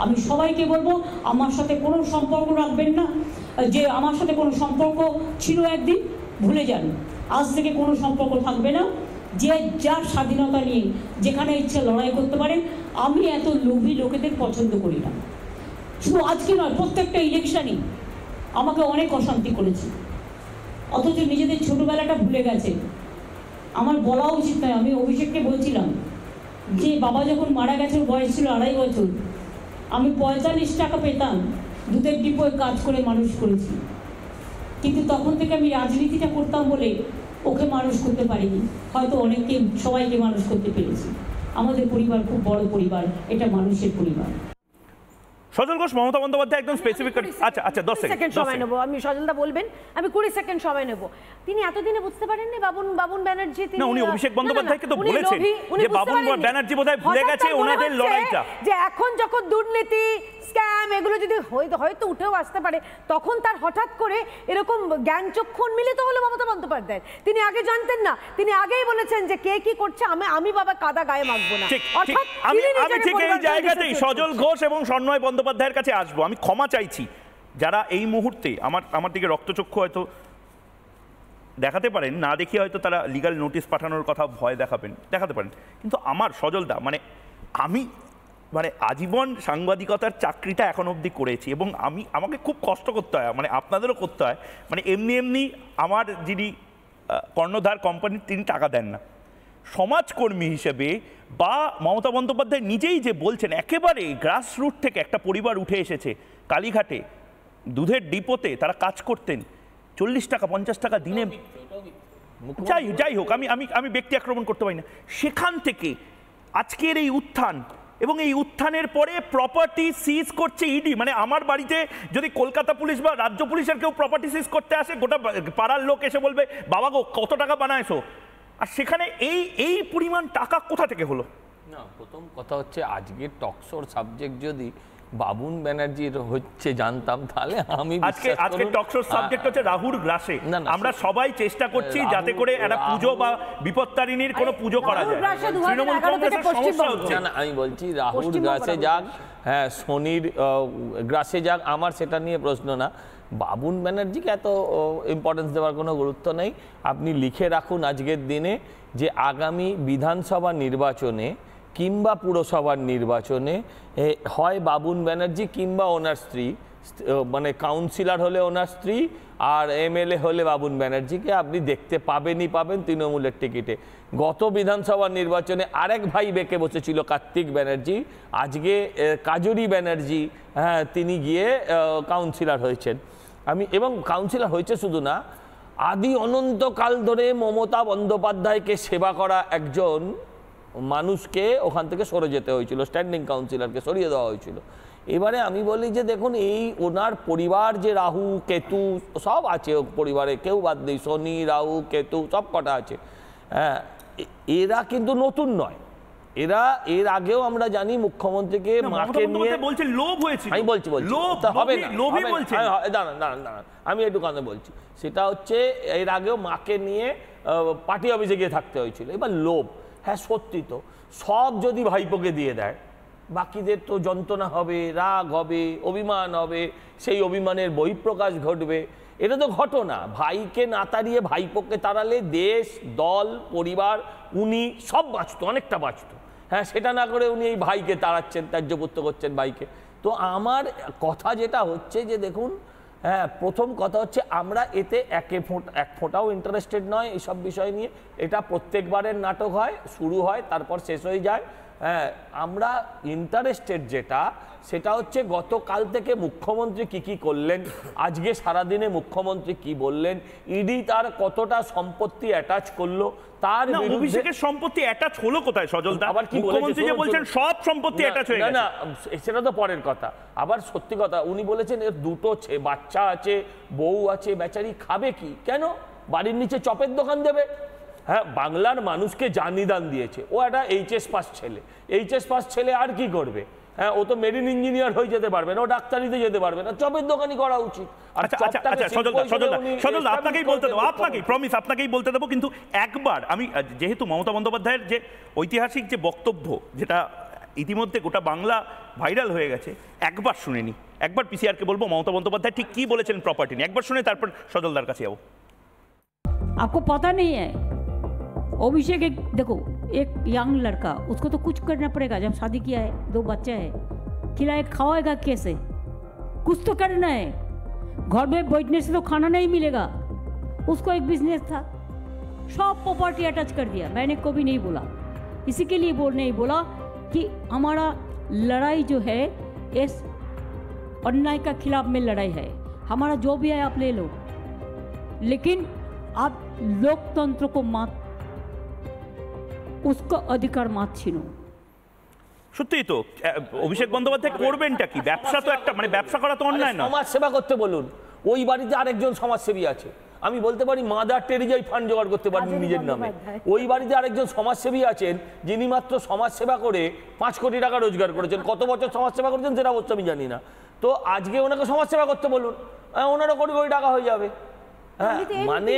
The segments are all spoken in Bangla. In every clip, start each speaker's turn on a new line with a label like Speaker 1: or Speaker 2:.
Speaker 1: আমি সবাইকে বলবো আমার সাথে কোনো সম্পর্ক রাখবেন না, যে আমার সাথে কোনো সম্পর্ক ছিল একদিন ভুলে যান, আজ থেকে কোনো সম্পর্ক থাকবে না। যে যার স্বাধীনতা নিয়ে যেখানে ইচ্ছে লড়াই করতে পারে। আমি এত লোভী লোকেদের পছন্দ করি না, শুধু আজকে নয়, প্রত্যেকটা ইলেকশনই আমাকে অনেক অশান্তি করেছে, অথচ নিজেদের ছোটবেলাটা ভুলে গেছে। আমার বলা উচিত নয়, আমি অভিষেককে বলছিলাম যে বাবা যখন মারা গেছে বয়স ছিল 2.5 বছর, আমি 45 টাকা পেতাম, দুধের ডিপোয় কাজ করে মানুষ করেছি, কিন্তু তখন থেকে আমি রাজনীতিটা করতাম বলে ওকে মানুষ করতে পারিনি, হয়তো অনেককে সবাইকে মানুষ করতে পেরেছি। আমাদের পরিবার খুব বড় পরিবার, এটা মানুষের পরিবার।
Speaker 2: সজল ঘোষ, মমতা বন্দ্যোপাধ্যায় একদম স্পেসিফিক। আচ্ছা 10 সেকেন্ড
Speaker 3: সময় নেব, আমি সজলদা বলবেন, আমি 20 সেকেন্ড সময় নেব। তিনি এতদিনে বুঝতে পারেননি বাবুন ব্যানার্জি, তিনি
Speaker 2: না, উনি অভিষেক বন্দ্যোপাধ্যায়কে তো বলেছেন যে বাবুন ব্যানার্জি বোধহয় ভুলে গেছে ওনাদের লড়াইটা,
Speaker 3: যে এখন যখন দুর্নীতি স্ক্যাম এগুলো যদি হয়তো উঠেও আসতে পারে, তখন তার হঠাৎ করে এরকম জ্ঞান চক্ষু উন্মিলিত হলো মমতা বন্দ্যোপাধ্যায়। তিনি আগে জানতেন না, তিনি আগেই বলেছেন যে কে কি করছে আমি বাবা কাদা গায়ে মাখবো না।
Speaker 2: অর্থাৎ আমি ঠিক এই জায়গাতেই সজল ঘোষ এবং সন্ময় বন্দ্যোপাধ্যায়ের কাছে আসবো। আমি ক্ষমা চাইছি যারা এই মুহূর্তে আমার দিকে রক্তচক্ষু হয়তো দেখাতে পারেন, না দেখিয়ে হয়তো তারা লিগ্যাল নোটিশ পাঠানোর কথা ভয় দেখাতে পারেন, কিন্তু আমার সজলদা আমি আজীবন সাংবাদিকতার চাকরিটা এখন অবধি করেছি এবং আমাকে খুব কষ্ট করতে হয়, আপনাদেরও করতে হয়। এমনি আমার যিনি কর্ণধার কোম্পানি তিনি টাকা দেন না, সমাজকর্মী হিসেবে বা মমতা বন্দ্যোপাধ্যায় নিজেই যে বলছেন একেবারে গ্রাসরুট থেকে একটা পরিবার উঠে এসেছে, কালীঘাটে দুধের ডিপোতে তারা কাজ করতেন, 40 টাকা 50 টাকা দিনে, যাই হোক আমি ব্যক্তি আক্রমণ করতে পারি না, সেখান থেকে আজকের এই উত্থান এবং এই উত্থানের পরে প্রপার্টি সিজ করছে ইডি। আমার বাড়িতে যদি কলকাতা পুলিশ বা রাজ্য পুলিশের কেউ প্রপার্টি সিজ করতে আসে, গোটা পাড়ার লোক এসে বলবে বাবা গো কত টাকা বানায়ছো, আর সেখানে এই পরিমাণ টাকা কোথা থেকে হলো?
Speaker 4: না, প্রথম কথা হচ্ছে আজকের টকশোর সাবজেক্ট যদি বাবুন ব্যানার্জির হচ্ছে জানতাম, তাহলে আমি
Speaker 2: আজকে টকশোর সাবজেক্ট হচ্ছে রাহুল গ্রাসে। আমরা সবাই চেষ্টা করছি যাতে করে একটা পুজো বা বিপত্তারিণীর কোনো পুজো করা যায়। তৃণমূল কংগ্রেসের সমস্যা হচ্ছে
Speaker 4: না, আমি বলছি রাহুল গ্রাসে যাক, হ্যাঁ শনির গ্রাসে যাক, আমার সেটা নিয়ে প্রশ্ন না। বাবুন ব্যানার্জিকে এত ইম্পর্টেন্স দেওয়ার কোনো গুরুত্ব নেই। আপনি লিখে রাখুন আজকের দিনে যে আগামী বিধানসভা নির্বাচনে কিংবা পুরসভার নির্বাচনে হয় বাবুন ব্যানার্জি কিংবা ওনার স্ত্রী, কাউন্সিলর হলে ওনার স্ত্রী আর এমএলএ হলে বাবুন ব্যানার্জিকে আপনি দেখতে পাবেন তৃণমূলের টিকিটে। গত বিধানসভা নির্বাচনে আরেক ভাই বেঁকে বসেছিল কার্তিক ব্যানার্জি, আজকে কাজরি ব্যানার্জি, হ্যাঁ তিনি গিয়ে কাউন্সিলর হয়েছেন। এবং কাউন্সিলর হয়েছে শুধু না, আদি অনন্তকাল ধরে মমতা বন্দ্যোপাধ্যায়কে সেবা করা একজন মানুষকে ওখান থেকে সরে যেতে হয়েছিল, স্ট্যান্ডিং কাউন্সিলরকে সরিয়ে দেওয়া হয়েছিল। এবারে আমি বলি যে দেখুন, এই ওনার পরিবার যে রাহু কেতু সব আছে পরিবারে, কেউ বাদ নেই, শনি রাহু কেতু সব কটা আছে। হ্যাঁ, এরা কিন্তু নতুন নয়, এর আগেও আমরা জানি মুখ্যমন্ত্রীকে মাকে নিয়ে
Speaker 2: বলছে লোভ হয়েছে।
Speaker 4: আমি বলছি হবে না, দাঁড়ান আমি একটু কথা বলছি। সেটা হচ্ছে এর আগেও মাকে নিয়ে পার্টি অফিসে গিয়ে থাকতে হয়েছিল। এবার লোভ, হ্যাঁ সত্যি তো, সব যদি ভাইপোকে দিয়ে দেয় বাকিদের তো যন্ত্রণা হবে, রাগ হবে, অভিমান হবে, সেই অভিমানের বহিঃপ্রকাশ ঘটবে। এটা তো ঘটনা, ভাইকে না তাড়িয়ে ভাইপোকে তাড়ালে দেশ দল পরিবার উনি সব বাঁচত, অনেকটা বাঁচত। হ্যাঁ, সেটা না করে উনি এই ভাইকে তাড়াচ্ছেন, ত্যায্যপুত্র করছেন ভাইকে। তো আমার কথা যেটা হচ্ছে যে দেখুন, হ্যাঁ প্রথম কথা হচ্ছে আমরা এতে এক ফোঁটাও ইন্টারেস্টেড নয় এইসব বিষয় নিয়ে। এটা প্রত্যেকবারের নাটক হয়, শুরু হয় তারপর শেষ হয়ে যায়। হ্যাঁ, আমরা ইন্টারেস্টেড সেটা হচ্ছে গতকাল থেকে মুখ্যমন্ত্রী কি করলেন, আজকে সারাদিনে মুখ্যমন্ত্রী কি বললেন, ইডি তার কতটা সম্পত্তি অ্যাটাচ করলো, তার
Speaker 2: অভিষেকের সম্পত্তি অ্যাটাচ হলো কোথায় সজলদা? আবার কি মুখ্যমন্ত্রী যে বলছেন সব সম্পত্তি অ্যাটাচ হয়ে গেছে,
Speaker 4: না সেটা তো পরের কথা। আবার সত্যি কথা, উনি বলেছেন এর দুটো বাচ্চা আছে, বউ আছে, বেচারি খাবে কি, কেন বাড়ির নিচে চপের দোকান দেবে? হ্যাঁ, বাংলার মানুষকে জানিদান দিয়েছে, ও একটা এইচএস পাস ছেলে আর কি করবে? হ্যাঁ, ও তো মেরিন ইঞ্জিনিয়ার হয়ে যেতে পারবে না, ও ডাক্তারিতে যেতে পারবে না, চপের দোকানই করা উচিত।
Speaker 2: আপনাকেই বলতে দেবো, কিন্তু একবার আমি যেহেতু মমতা বন্দ্যোপাধ্যায়ের যে ঐতিহাসিক যে বক্তব্য, যেটা ইতিমধ্যে গোটা বাংলা ভাইরাল হয়ে গেছে, একবার শুনে নি, একবার পিসিআরকে বলবো মমতা বন্দ্যোপাধ্যায় ঠিক কি বলেছেন প্রপার্টি নিয়ে, একবার শুনে তারপর সজলদার কাছে যাবো।
Speaker 1: आपको पता नहीं है अभिषेक, एक देखो एक यंग लड़का, उसको तो कुछ करना पड़ेगा, जब शादी किया है 2 बच्चा है, खिलाए खावाएगा कैसे, कुछ तो करना है, घर में बैठने से तो खाना नहीं मिलेगा। उसको एक बिजनेस था, सब प्रॉपर्टी अटैच कर दिया। मैंने कभी नहीं बोला, इसी के लिए नहीं बोला कि हमारा लड़ाई जो है इस अन्याय का खिलाफ में लड़ाई है, हमारा जो भी है आप ले लो, लेकिन आप लोकतंत्र को मत, उसका अधिकार मत छीनो।
Speaker 2: সত্যি তো অভিষেক বন্দ্যোপাধ্যায় করবেনটা কি? ব্যবসা তো একটা, মানে ব্যবসা করা তো অন্যায় না।
Speaker 4: সমাজ সেবা করতে বলুন, ওই বাড়িতে আরেকজন সমাজসেবী আছে, আমি বলতে পারি মাদার টেরিজাই ফান্ড জোগাড় করতে পারেন নিজের নামে। ওই বাড়িতে আরেকজন সমাজসেবী আছেন যিনি মাত্র সমাজসেবা করে 5 কোটি টাকা রোজগার করেছেন। কত বছর সমাজসেবা করেছেন সেটা অবশ্য আমি জানি না। তো আজকে ওনাকে সমাজসেবা করতে বলুন, ওনারও কোটি কোটি টাকা হয়ে যাবে। মানে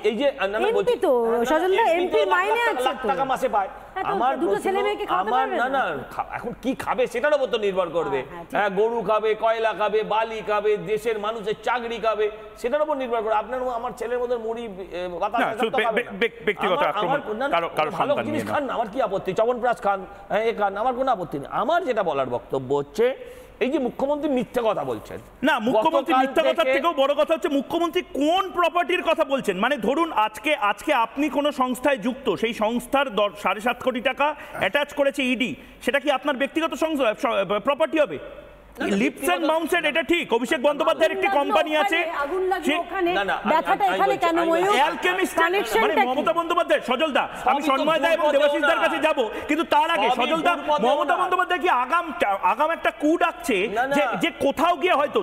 Speaker 4: এই যে
Speaker 3: এমপি তো সজলদা, এমপি মাইনে আছে তো,
Speaker 4: টাকা মাসে পায়। আমার
Speaker 3: দুটো ছেলে মেয়েকে খাওয়াতে পারবে
Speaker 4: না, এখন কি খাবে সেটার উপর তো নির্ভর করবে। হ্যাঁ, গরু খাবে, কয়লা খাবে, বালি খাবে, দেশের মানুষের চাকরি খাবে, সেটার উপর নির্ভর করে। আপনার আমার ছেলের মধ্যে মুড়ি
Speaker 2: ব্যক্তিগত আক্রমণ,
Speaker 4: ভালো জিনিস খান, আমার কি আপত্তি, চবনপ্রাশ খান, এ খান, আমার কোনো আপত্তি নেই। আমার যেটা বলার বক্তব্য হচ্ছে এই যে মুখ্যমন্ত্রী মিথ্যে কথা বলছেন।
Speaker 2: না, মুখ্যমন্ত্রী মিথ্যা কথার থেকেও বড় কথা হচ্ছে মুখ্যমন্ত্রী কোন প্রপার্টির কথা বলছেন। মানে ধরুন আজকে আপনি কোন সংস্থায় যুক্ত, সেই সংস্থার 7.5 কোটি টাকা অ্যাটাচ করেছে ইডি, সেটা কি আপনার ব্যক্তিগত প্রপার্টি হবে? লিপস এন্ড বাউন্সের এটা ঠিক, অভিষেক বন্দ্যোপাধ্যায়ের একটি কোম্পানি আছে, মমতা বন্দ্যোপাধ্যায়, সজলদা, আমি সন্ময় দা এবং দেবাশিস দার কাছে যাব, কিন্তু তার আগে সজলদা, মমতা বন্দ্যোপাধ্যায় কি আগাম একটা কু ডাকছে যে কোথাও গিয়ে হয়তো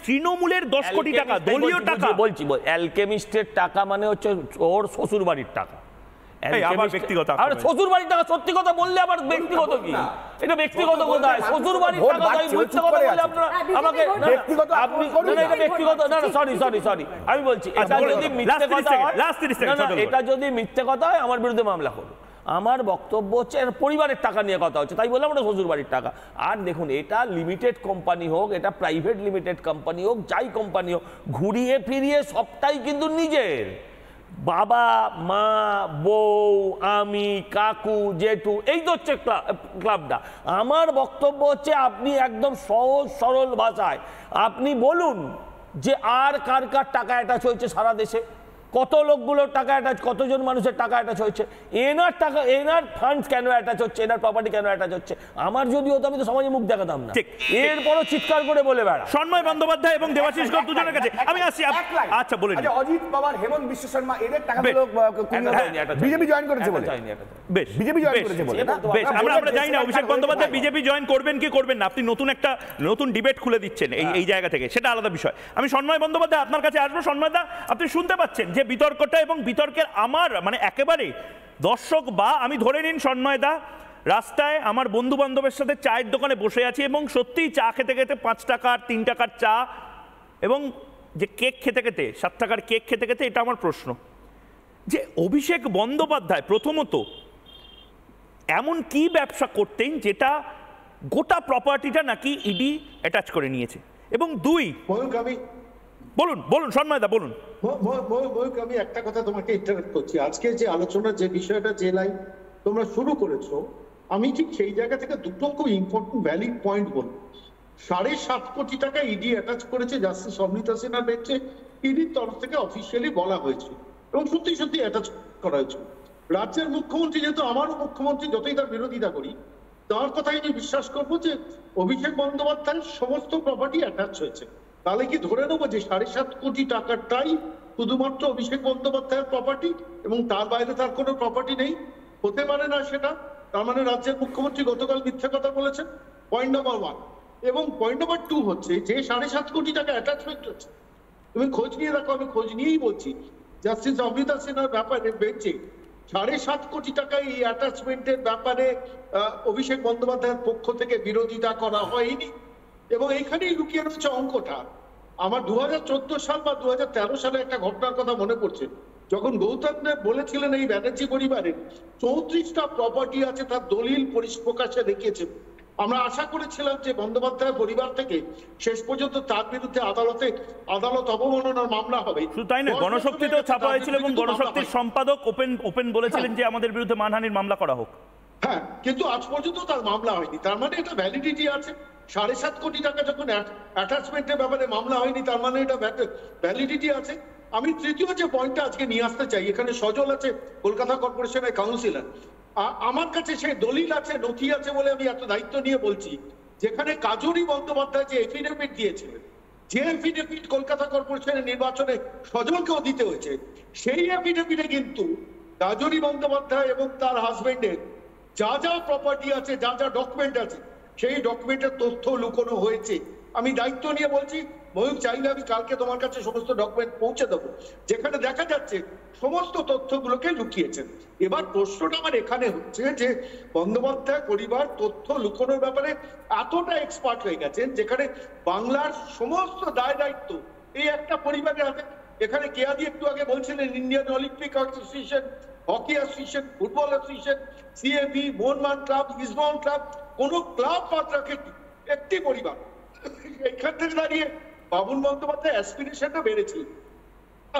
Speaker 2: তৃণমূলের 10 কোটি টাকা দলীয় টাকা,
Speaker 4: বলছি অ্যালকেমিস্টের টাকা মানে হচ্ছে ওর শ্বশুর বাড়ির টাকা,
Speaker 2: ব্যক্তিগত।
Speaker 4: আরে শ্বশুর বাড়ির টাকা, সত্যি কথা বললে আবার ব্যক্তিগত কি? এটা ব্যক্তিগত কোথায়? শ্বশুর বাড়ির টাকা মিথ্যা কথা বললে আপনারা আমাকে আপনি এটা ব্যক্তিগত না, সরি আমি বলছি এটা যদি মিথ্যে কথা হয়, এটা যদি মিথ্যে কথা হয় আমার বিরুদ্ধে মামলা করুন। আমার বক্তব্য হচ্ছে পরিবারের টাকা নিয়ে কথা হচ্ছে, তাই বললাম ওটা শ্বশুর বাড়ির টাকা। আর দেখুন, এটা লিমিটেড কোম্পানি হোক, এটা প্রাইভেট লিমিটেড কোম্পানি হোক, যাই কোম্পানি হোক, ঘুরিয়ে ফিরিয়ে সবটাই কিন্তু নিজের। বাবা, মা, বউ, আমি, কাকু, জেঠু, এই তো হচ্ছে ক্লাবটা। আমার বক্তব্য হচ্ছে আপনি একদম সহজ সরল ভাষায় আপনি বলুন যে আর কার কার টাকা অ্যাটাচ হয়েছে সারা দেশে, কত লোকগুলোর টাকা অ্যাটাচ, কতজন মানুষের টাকা অ্যাটাচ হয়েছে, এনার টাকা, এনার ফান্ডস কেন অ্যাটাচ হচ্ছে, এনার প্রপার্টি কেন অ্যাটাচ হচ্ছে। আমার যদি হতো আমি তো সমাজে মুখ দেখাতাম না, এরপরও চিৎকার করে বলে বেড়া।
Speaker 2: সন্ময় বন্দ্যোপাধ্যায় এবং দেবাশিস ঘোষ দুজনের কাছে আমি আসছি। আচ্ছা বলেন,
Speaker 5: অজিত পাওয়ার, হেমন্ত বিশ্ব শর্মা, এদের টাকাগুলো বিজেপি জয়েন করেছে বলে,
Speaker 2: বেশ
Speaker 5: বিজেপি জয়েন করেছে বলে,
Speaker 2: বেশ আমরা জানি না অভিষেক বন্দ্যোপাধ্যায় বিজেপি জয়েন করবেন কি করবেন না, আপনি নতুন ডিবেট খুলে দিচ্ছেন এই জায়গা থেকে, সেটা আলাদা বিষয়। আমি সন্ময় বন্দ্যোপাধ্যায় আপনার কাছে আসবো। সন্ময় দা, আপনি শুনতে পাচ্ছেন যে বিতর্কটা এবং বিতর্কের আমার মানে একেবারে দর্শক, বা আমি ধরে নিন সন্ময় দা রাস্তায় আমার বন্ধু বান্ধবের সাথে চায়ের দোকানে বসে আছি এবং সত্যিই চা খেতে খেতে 5 টাকার 3 টাকার চা এবং যে কেক খেতে খেতে 7 টাকার কেক খেতে খেতে, এটা আমার প্রশ্ন যে অভিষেক বন্দ্যোপাধ্যায় প্রথমত এমন কি ব্যবসা করতেন যেটা গোটা প্রপার্টিটা নাকি ইডি অ্যাটাচ করে নিয়েছে, এবং 2 বলুন সন্ময় দা বলুন।
Speaker 6: আমি একটা কথা তোমাকে ইন্টারাপ্ট করছি, আজকে যে আলোচনার যে বিষয়টা, যে লাইন তোমরা শুরু করেছো, আমি ঠিক সেই জায়গা থেকে দুটো খুব ইম্পর্টেন্ট ভ্যালিড পয়েন্ট বলবো। 7.5 কোটি টাকা ইডি অ্যাটাচ করেছে জাস্টিস অমৃতা সিনহার বেঞ্চে, ইডির তরফ থেকে অফিসিয়ালি বলা হয়েছে এবং সত্যি অ্যাটাচ করা হয়েছে। রাজ্যের মুখ্যমন্ত্রী, যেহেতু আমারও মুখ্যমন্ত্রী, যতই তার বিরোধিতা করি, তার কথাই আমি বিশ্বাস করবো যে অভিষেক বন্দ্যোপাধ্যায়ের সমস্ত প্রপার্টি অ্যাটাচ হয়েছে। তাহলে কি ধরে নেবো যে 7.5 কোটি টাকাটাই শুধুমাত্র অভিষেক বন্দ্যোপাধ্যায়ের প্রপার্টি এবং তার বাইরে তার কোনো প্রপার্টি নেই? হতে পারে না সেটা। তার মানে রাজ্যের মুখ্যমন্ত্রী গতকাল মিথ্যা কথা বলেছেন, পয়েন্ট নাম্বার 1। এবং পয়েন্ট নাম্বার 2 হচ্ছে যে 7.5 কোটি টাকা অ্যাটাচমেন্ট হচ্ছে, তুমি খোঁজ নিয়ে দেখো, আমি খোঁজ নিয়েই বলছি, জাস্টিস অমৃতা সিনহার ব্যাপারে বেঞ্চে 7.5 কোটি টাকা এই অ্যাটাচমেন্টের ব্যাপারে অভিষেক বন্দ্যোপাধ্যায়ের পক্ষ থেকে বিরোধিতা করা হয়নি। এবং এইখানেই লুকিয়ে রয়েছে অঙ্কটা। আমার 2014 সাল বা 2013 সালে একটা ঘটনার কথা মনে পড়ছে। যখন গৌতম দেব বলেছিলেন এই ব্যানার্জি পরিবারের 34টা প্রপার্টি আছে তার দলিল পরিপ্রকাশে দেখিয়েছে, আমরা আশা করেছিলাম যে বন্দ্যোপাধ্যায় পরিবার থেকে শেষ পর্যন্ত তার বিরুদ্ধে আদালত অবমাননার মামলা হবে।
Speaker 2: শুধু তাই না, গণশক্তিতেও ছাপা হয়েছিল এবং গণশক্তির সম্পাদক ওপেন বলেছিলেন যে আমাদের বিরুদ্ধে মানহানির মামলা করা হোক।
Speaker 6: হ্যাঁ, কিন্তু আজ পর্যন্ত তার মামলা হয়নি, তার মানে এটা ভ্যালিডিটি আছে। 7.5 কোটি টাকা যখন অ্যাটাচমেন্টের ব্যাপারে মামলা হয়নি, তার মানে এটা ভ্যালিডিটি আছে। আমি তৃতীয় যে পয়েন্টটা আজকে নিয়ে আসতে চাই, এখানে সজল আছে কলকাতা কর্পোরেশনের কাউন্সিলর, আমার কাছে সেই দলিল আছে, নথি আছে বলে আমি এত দায়িত্ব নিয়ে বলছি, যেখানে কাজরি বন্দ্যোপাধ্যায় যে এফিডেভিট দিয়েছিলেন, যে এফিডেভিট কলকাতা কর্পোরেশনের নির্বাচনে সজলকেও দিতে হয়েছে, সেই এফিডেভিটে কিন্তু কাজরি বন্দ্যোপাধ্যায় এবং তার হাজবেন্ডের যা যা প্রপার্টি আছে, যা যা ডকুমেন্ট আছে, সেই ডকুমেন্টের তথ্য লুকোনো হয়েছে। আমি দায়িত্ব নিয়ে বলছি, ময়ূর চাইলে আমি কালকে তোমার কাছে সমস্ত ডকুমেন্ট পৌঁছে দেবো, যেখানে দেখা যাচ্ছে সমস্ত তথ্যগুলোকে লুকিয়েছেন। এবার প্রশ্নটা আমার এখানে হচ্ছে যে বন্দ্যোপাধ্যায় পরিবার তথ্য লুকোনোর ব্যাপারে এতটা এক্সপার্ট হয়ে গেছেন, যেখানে বাংলার সমস্ত দায় দায়িত্ব এই একটা পরিবারের হাতে। এখানে কেয়াদি একটু আগে বলছিলেন Indian Olympic association, hockey association, football association, CAB, Mohun Bagan club, East Bengal club, কোনো ক্লাব বাদ রাখেনি, একটি পরিবার। এইখান থেকে দাঁড়িয়ে বাবুল বন্দ্যোপাধ্যায় অ্যাসপিরেশনটা বেড়েছে।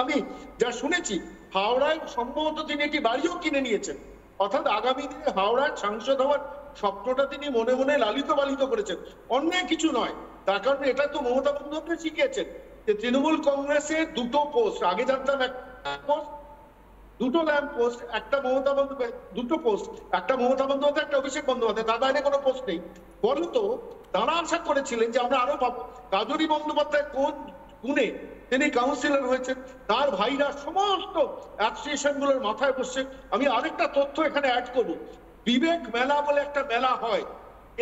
Speaker 6: আমি যা শুনেছি, হাওড়ায় সম্ভবত তিনি একটি বাড়িও কিনে নিয়েছেন, অর্থাৎ আগামী দিনে হাওড়ার সাংসদ হওয়ার স্বপ্নটা তিনি মনে মনে লালিত পালিত করেছেন, অন্যায় কিছু নয়। তার কারণ এটা তো মমতা বন্দ্যোপাধ্যায় শিখিয়েছেন যে তৃণমূল কংগ্রেসের দুটো পোস্ট, আগে জানতাম একটা পোস্ট, দুটো ল্যাম্প পোস্ট, একটা মমতা বন্দ্যোপাধ্যায়, দুটো পোস্ট, একটা মমতা বন্দ্যোপাধ্যায়, একটা অভিষেক বন্দ্যোপাধ্যায়, তার বাইরে কোনো পোস্ট নেই। বলতো তারা আশা করেছিলেন যে আমরা আরো পাবো। কাজরি বন্দ্যোপাধ্যায় কোন গুণে তিনি কাউন্সিলর হয়েছেন, তার ভাইরা সমস্ত অ্যাসোসিয়েশন গুলোর মাথায় বসছে। আমি আরেকটা তথ্য এখানে অ্যাড করব, বিবেক মেলা বলে একটা মেলা হয়,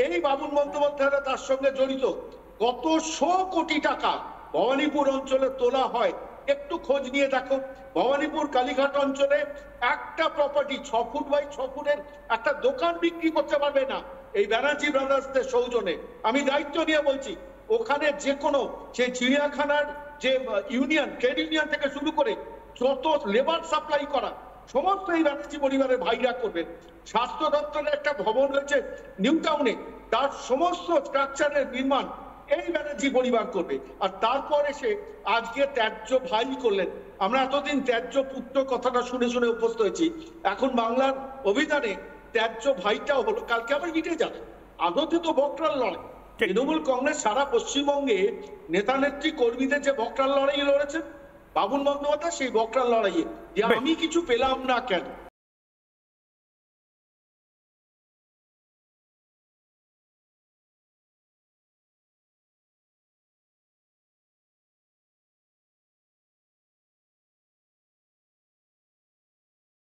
Speaker 6: এই বাবুল বন্দ্যোপাধ্যায়রা তার সঙ্গে জড়িত। কত 100 কোটি টাকা ভবানীপুর অঞ্চলে তোলা হয়, একটু খোঁজ নিয়ে দেখো। ভবানীপুর কালীঘাট অঞ্চলে একটা প্রপার্টি 6 ফুট বাই 6 ফুটের একটা দোকান বিক্রি করতে পারবে না এই ব্যানার্জি ব্রাদার্সদের সৌজন্যে। আমি দায়িত্ব নিয়ে বলছি, ওখানে যে কোনো সেই চিড়িয়াখানার যে ইউনিয়ন, ট্রেড ইউনিয়ন থেকে শুরু করে যত লেবার সাপ্লাই করা, সমস্ত এই ব্যানার্জি পরিবারের ভাইরা করবেন। স্বাস্থ্য দপ্তরের একটা ভবন রয়েছে নিউ টাউনে, তার সমস্ত স্ট্রাকচারের নির্মাণ এই ব্যানার্জি পরিবার করবে। আর তারপর এসে আজকে ত্যায্য ভাই করলেন। আমরা এতদিন ত্যায্য পুত্র কথাটা শুনে শুনে অভ্যস্ত হয়েছি, এখন বাংলার অভিধানে ত্যায্য ভাইটাও হলো, কালকে আবার মিটে যাবে। আদতে তো বকরার লড়াই, তৃণমূল কংগ্রেস সারা পশ্চিমবঙ্গে নেতা নেত্রী কর্মীদের যে বকরার লড়াই লড়েছেন, বাবুল বন্দ্যোপাধ্যায় সেই বকরার লড়াইয়ে যে আমি কিছু পেলাম না কেন,